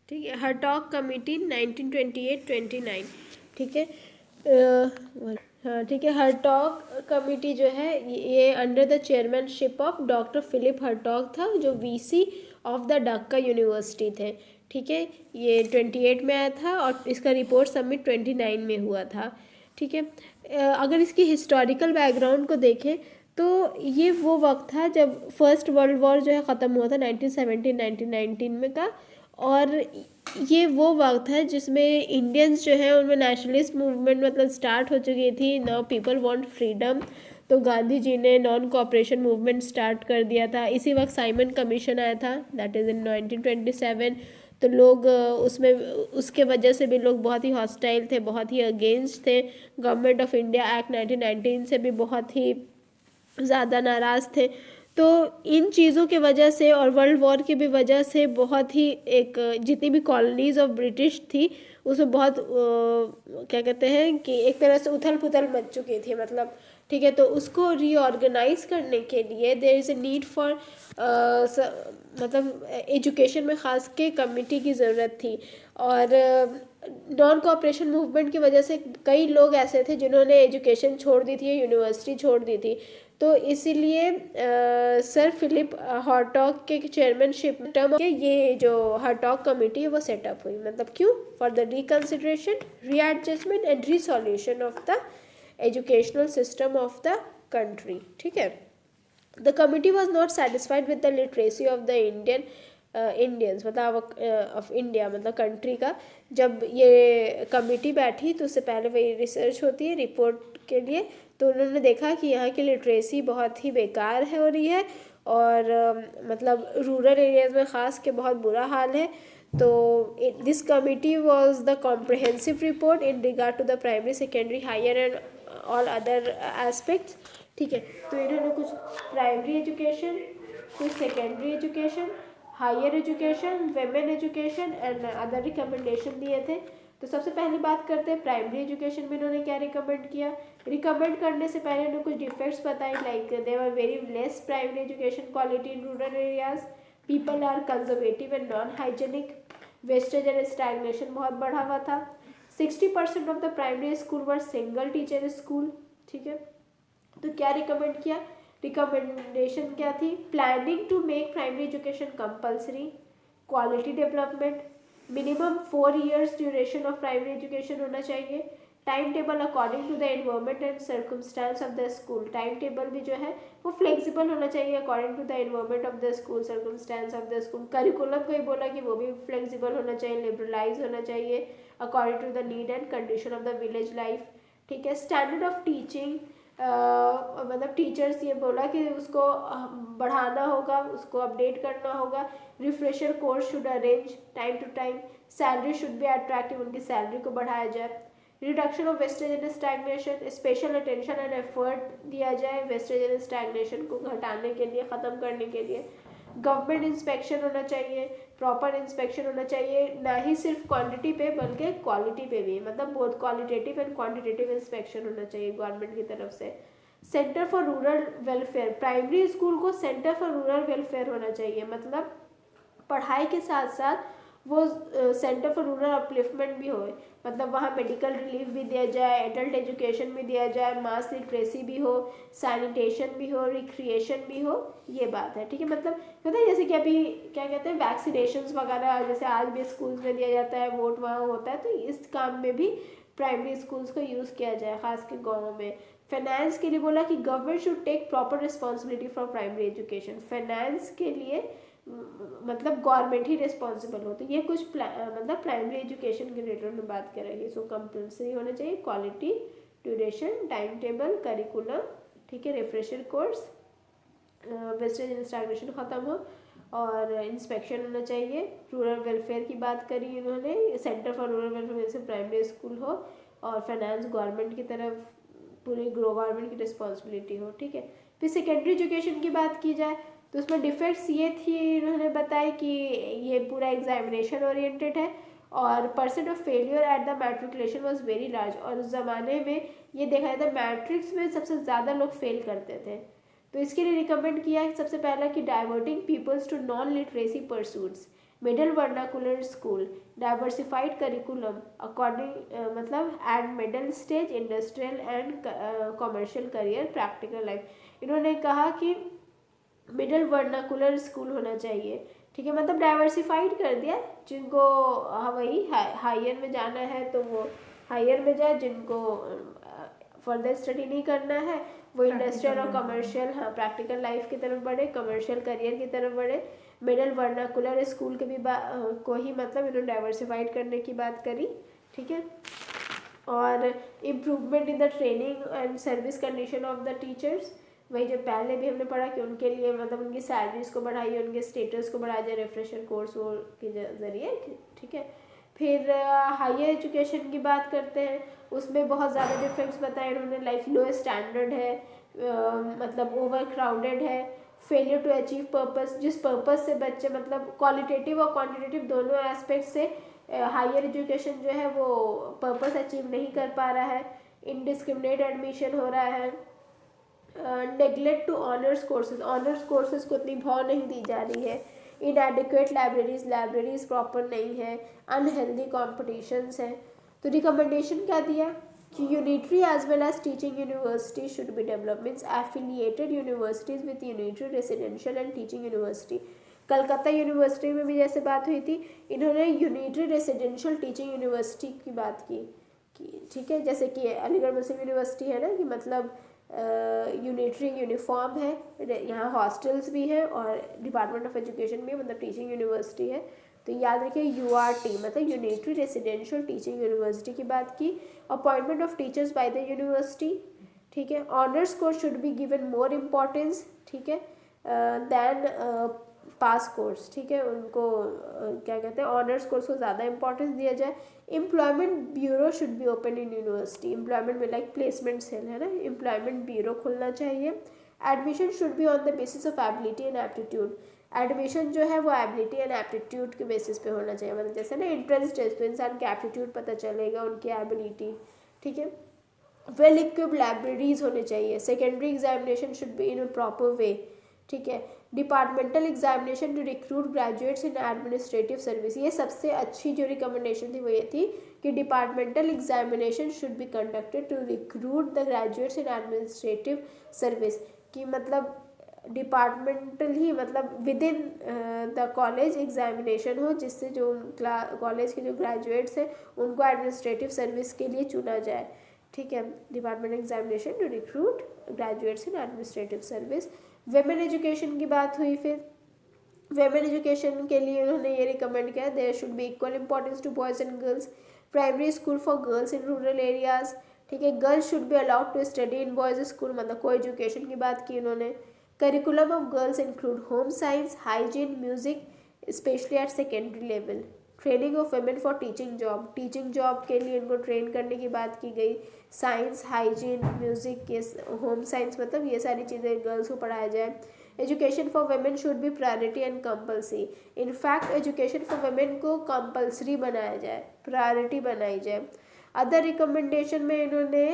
ठीक है, हर्टॉग कमिटी 1928-29, ठीक है। हाँ ठीक है, हर्टॉग कमिटी जो है ये under the chairmanship of doctor Philip Hartog था, जो VC of the Dhaka university थे, ठीक है। ये 28 में आया था और इसका रिपोर्ट सबमिट 29 में हुआ था, ठीक है। अगर इसकी हिस्टोरिकल बैकग्राउंड को देखें तो ये वो वक्त था जब फर्स्ट वर्ल्ड वॉर जो है ख़त्म हुआ था 1917-1919 में का, और ये वो वक्त है जिसमें इंडियंस जो है उनमें नेशनलिस्ट मूवमेंट मतलब स्टार्ट हो चुकी थी। नाउ पीपल वांट फ्रीडम, तो गांधी जी ने नॉन कोऑपरेशन मूवमेंट स्टार्ट कर दिया था। इसी वक्त साइमन कमीशन आया था, दैट इज़ इन 1927। तो लोग उसमें उसके वजह से भी लोग बहुत ही हॉस्टाइल थे, बहुत ही अगेंस्ट थे। गवर्नमेंट ऑफ इंडिया एक्ट 1919 से भी बहुत ही ज़्यादा नाराज़ थे। तो इन चीज़ों की वजह से और वर्ल्ड वॉर की भी वजह से बहुत ही एक जितनी भी कॉलोनीज़ ऑफ ब्रिटिश थी उसमें बहुत क्या कहते हैं कि एक तरह से उथल पुथल मच चुकी थी, मतलब ठीक है। तो उसको रीऑर्गेनाइज करने के लिए there is a need for मतलब एजुकेशन में ख़ास के कमिटी की ज़रूरत थी। और नॉन कोऑपरेशन मूवमेंट की वजह से कई लोग ऐसे थे जिन्होंने एजुकेशन छोड़ दी थी, यूनिवर्सिटी छोड़ दी थी। तो इसीलिए सर फिलिप हॉटॉग के चेयरमैनशिप टर्म के ये जो हॉटॉग कमेटी है वो सेटअप हुई। मतलब क्यों? For the reconsideration, readjustment and resolution of the educational system of the country, ठीक है। The committee was not satisfied with the literacy of the Indians, मतलब ऑफ इंडिया मतलब कंट्री का। जब ये कमिटी बैठी तो उससे पहले वही रिसर्च होती है रिपोर्ट के लिए, तो उन्होंने देखा कि यहाँ की लिटरेसी बहुत ही बेकार है हो रही है, और मतलब रूरल एरियाज में ख़ास के बहुत बुरा हाल है। तो this committee was the comprehensive report in regard to the primary, secondary, higher and all other aspects, ठीक है। तो इन्होंने कुछ प्राइमरी एजुकेशन, कुछ secondary education, higher education, women education and other recommendation दिए थे। तो सबसे पहली बात करते हैं प्राइमरी एजुकेशन में इन्होंने क्या रिकमेंड किया। रिकमेंड करने से पहले इन्होंने कुछ डिफेक्ट्स बताए, like there were very less primary education quality in rural areas, people are conservative and non hygienic, wastage and stagnation बहुत बढ़ा हुआ था। 60% of the primary school were single teacher school, ठीक है। तो क्या रिकमेंड किया, रिकमेंडेशन क्या थी? Planning to make primary education compulsory, quality development, minimum 4 years duration of primary education होना चाहिए, time table according to the environment and circumstance of the school. Time table भी जो है वो फ्लेक्सिबल होना चाहिए according to the environment of the school, circumstance of the school. Curriculum को ही बोला कि वो भी फ्लेक्सिबल होना चाहिए, लिबरलाइज होना चाहिए according to the need and condition of the village life, ठीक है। स्टैंडर्ड ऑफ टीचिंग, मतलब टीचर्स ये बोला कि उसको बढ़ाना होगा, उसको अपडेट करना होगा। Refresher course should arrange time to time, salary should be attractive, उनकी सैलरी को बढ़ाया जाए। Reduction of wastage and stagnation, special attention and effort दिया जाए वेस्टेज एंड स्टैग्नेशन को घटाने के लिए, ख़त्म करने के लिए। गवर्नमेंट इंस्पेक्शन होना चाहिए, प्रॉपर इंस्पेक्शन होना चाहिए, ना ही सिर्फ क्वांटिटी पे बल्कि क्वालिटी पे भी, मतलब बहुत क्वालिटेटिव एंड क्वांटिटेटिव इंस्पेक्शन होना चाहिए गवर्नमेंट की तरफ से। Centre for rural welfare, primary school को सेंटर फॉर रूरल वेलफेयर होना चाहिए, मतलब पढ़ाई के साथ साथ वो सेंटर फॉर रूरल अपलिफ्टमेंट भी होए, मतलब वहाँ मेडिकल रिलीफ भी दिया जाए, एडल्ट एजुकेशन भी दिया जाए, मास लिटरेसी भी हो, सैनिटेशन भी हो, रिक्रिएशन भी हो, ये बात है, ठीक है। मतलब होता है जैसे कि अभी क्या कहते हैं वैक्सीनेशंस वगैरह जैसे आज भी स्कूल्स में दिया जाता है, वोट वहाँ होता है, तो इस काम में भी प्राइमरी स्कूल्स को यूज़ किया जाए खास के गाँव में। फाइनेंस के लिए बोला कि government should take proper responsibility for primary education, finance के लिए मतलब गवर्नमेंट ही रिस्पॉन्सिबल हो। तो ये कुछ मतलब प्राइमरी एजुकेशन के रिलेटेड में बात कर रही है। सो कंपल्सरी होना चाहिए, quality, duration, time table, curriculum, ठीक है, refresher course, wastage and stagnation ख़त्म हो, और इंस्पेक्शन होना चाहिए। रूरल वेलफेयर की बात करी इन्होंने, सेंटर फॉर रूरल वेलफेयर जैसे प्राइमरी स्कूल हो, और फाइनेंस गवर्नमेंट की तरफ पूरी गवर्नमेंट की रिस्पॉन्सिबिलिटी हो, ठीक है। फिर सेकेंडरी एजुकेशन की बात की जाए तो उसमें डिफेक्ट्स ये थी, इन्होंने बताया कि ये पूरा एग्जामिनेशन ओरिएंटेड है, और percent of failure at the matriculation was very large, और उस ज़माने में ये देखा जाता है मैट्रिक्स में सबसे ज़्यादा लोग फेल करते थे। तो इसके लिए रिकमेंड किया है सबसे पहला कि diverting peoples to non literacy pursuits, middle vernacular school, diversified curriculum according मतलब at middle stage, industrial and commercial career, practical life. इन्होंने कहा कि मिडल वर्नाकुलर स्कूल होना चाहिए, ठीक है, मतलब डाइवर्सिफाइड कर दिया, जिनको वही हायर में जाना है तो वो हायर में जाए, जिनको फर्दर स्टडी नहीं करना है वो इंडस्ट्रियल और कमर्शियल, हाँ, प्रैक्टिकल लाइफ की तरफ बढ़े, कमर्शियल करियर की तरफ बढ़े। मिडल वर्नाकुलर स्कूल के भी को ही मतलब इन्होंने डाइवर्सिफाइड करने की बात करी, ठीक है। और improvement in the training and service condition of the teachers, वही जो पहले भी हमने पढ़ा कि उनके लिए मतलब उनकी सैलरीज को बढ़ाइए, उनके स्टेटस को बढ़ाया जाए रेफ्रेशर कोर्स के जरिए, ठीक है। फिर हायर एजुकेशन की बात करते हैं, उसमें बहुत ज़्यादा डिफरेंस बताए उन्होंने, लाइक लो स्टैंडर्ड है, मतलब ओवर क्राउडेड है, फेलियर टू अचीव पर्पस, जिस पर्पस से बच्चे मतलब क्वालिटेटिव और क्वांटिटेटिव दोनों एस्पेक्ट से हायर एजुकेशन जो है वो पर्पस अचीव नहीं कर पा रहा है, इनडिस्क्रिमिनेट एडमिशन हो रहा है, neglect to honours courses, honours courses को इतनी भाव नहीं दी जा रही है, इनएडिक्वेट लाइब्रेरीज, लाइब्रेरीज प्रॉपर नहीं है, अनहेल्दी कॉम्पिटिशन्स हैं। तो रिकमेंडेशन क्या दिया कि unitary as well as teaching university should be develop, means affiliated universities with unitary residential and teaching university. Calcutta university में भी जैसे बात हुई थी, इन्होंने यूनिटरी रेसिडेंशियल टीचिंग यूनिवर्सिटी की बात की, ठीक है, जैसे कि अलीगढ़ मुस्लिम यूनिवर्सिटी है ना, कि मतलब यूनिटरी यूनिफॉर्म है, यहाँ हॉस्टल्स भी हैं और डिपार्टमेंट ऑफ एजुकेशन भी, मतलब टीचिंग यूनिवर्सिटी है। तो याद रखिए URT मतलब यूनिटरी रेसिडेंशियल टीचिंग यूनिवर्सिटी की बात की। Appointment of teachers by the university, ठीक है। Honours course should be given more importance, ठीक है, दैन पास कोर्स, ठीक है, उनको क्या कहते हैं, ऑनर्स कोर्स को ज़्यादा इंपॉर्टेंस दिया जाए। Employment bureau should be open in university, employment में लाइक प्लेसमेंट सेल है ना, एम्प्लॉयमेंट ब्यूरो खुलना चाहिए। Admission should be on the basis of ability and aptitude, admission जो है वो एबिलिटी एंड एप्टीट्यूड के बेसिस पे होना चाहिए, मतलब जैसे ना एंट्रेंस टेस्ट, तो इंसान के एप्टीट्यूड पता चलेगा, उनकी एबिलिटी, ठीक है। वेल इक्विप्ड लाइब्रेरीज होने चाहिए। Secondary examination should be in a proper way, ठीक है। Departmental examination to recruit graduates in administrative service, ये सबसे अच्छी जो रिकमेंडेशन थी वो ये थी कि departmental examination should be conducted to recruit the graduates in administrative service, कि मतलब डिपार्टमेंटल ही मतलब within the college examination हो, जिससे जो कॉलेज के जो ग्रेजुएट्स हैं उनको एडमिनिस्ट्रेटिव सर्विस के लिए चुना जाए, ठीक है। Department examination to recruit graduates in administrative service. Women education की बात हुई, फिर वेमेन एजुकेशन के लिए उन्होंने ये रिकमेंड किया, there should be equal importance to boys and girls, primary school for girls in rural areas, ठीक है। Girls should be allowed to study in boys school, मतलब को एजुकेशन की बात की उन्होंने। Curriculum of girls include home science, hygiene, music, specially at secondary level. Training of women for teaching job, teaching job के लिए इनको train करने की बात की गई। साइंस, हाइजीन, म्यूजिक, ये होम साइंस, मतलब ये सारी चीज़ें गर्ल्स को पढ़ाया जाए। Education for women should be priority and compulsory, in fact education for women को कंपल्सरी बनाया जाए, प्रायोरिटी बनाई जाए। अदर रिकमेंडेशन में इन्होंने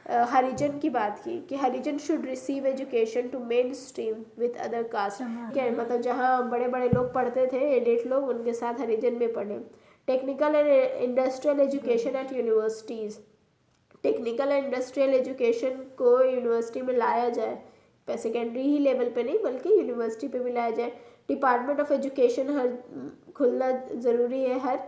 हरिजन की बात की कि Harijan should receive education to main stream with other caste, क्या मतलब जहाँ बड़े बड़े लोग पढ़ते थे एलिट लोग, उनके साथ हरिजन में पढ़े। Technical and industrial education at universities, technical and industrial education को यूनिवर्सिटी में लाया जाए, सेकेंडरी ही लेवल पे नहीं बल्कि यूनिवर्सिटी पे भी लाया जाए। डिपार्टमेंट ऑफ एजुकेशन हर खुलना ज़रूरी है हर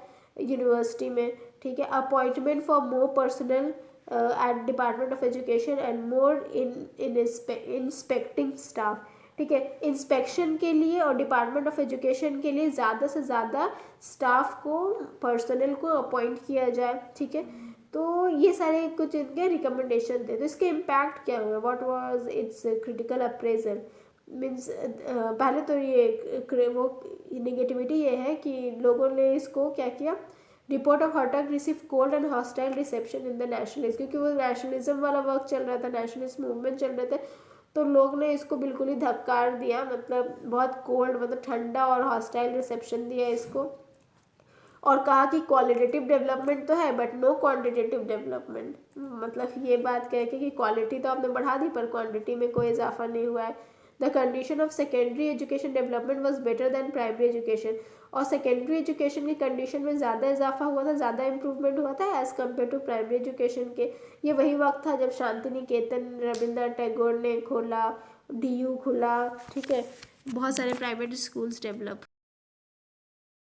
यूनिवर्सिटी में, ठीक है। Appointment for more personnel at department of education and more in inspecting staff, ठीक है। इंस्पेक्शन के लिए और डिपार्टमेंट ऑफ एजुकेशन के लिए ज़्यादा से ज़्यादा स्टाफ को, पर्सनल को अपॉइंट किया जाए, ठीक है। तो ये सारे कुछ इनके रिकमेंडेशन थे। तो इसके इम्पैक्ट क्या हुआ, what was it's critical appraisal, means पहले तो ये वो निगेटिविटी ये है कि लोगों ने इसको क्या किया, report of Hartog receive cold and hostile reception in the nationalism, क्योंकि वो नेशनलिज्म वाला वर्क चल रहा था, नेशनलिस्ट मूवमेंट चल रहे थे, तो लोग ने इसको बिल्कुल ही धक्कार दिया, मतलब बहुत कोल्ड, मतलब ठंडा और हॉस्टाइल रिसेप्शन दिया इसको, और कहा कि क्वालिटेटिव डेवलपमेंट तो है बट नो क्वांटिटेटिव डेवलपमेंट, मतलब ये बात कह के कि क्वालिटी तो आपने बढ़ा दी पर क्वांटिटी में कोई इजाफा नहीं हुआ है। The condition of secondary education development was better than primary education, और सेकेंडरी एजुकेशन की कंडीशन में ज़्यादा इजाफा हुआ था, ज़्यादा इम्प्रूवमेंट हुआ था as compare to primary education के। ये वही वक्त था जब शांति निकेतन रविंद्रनाथ टैगोर ने खोला, DU खुला, ठीक है, बहुत सारे प्राइवेट स्कूल्स डेवलप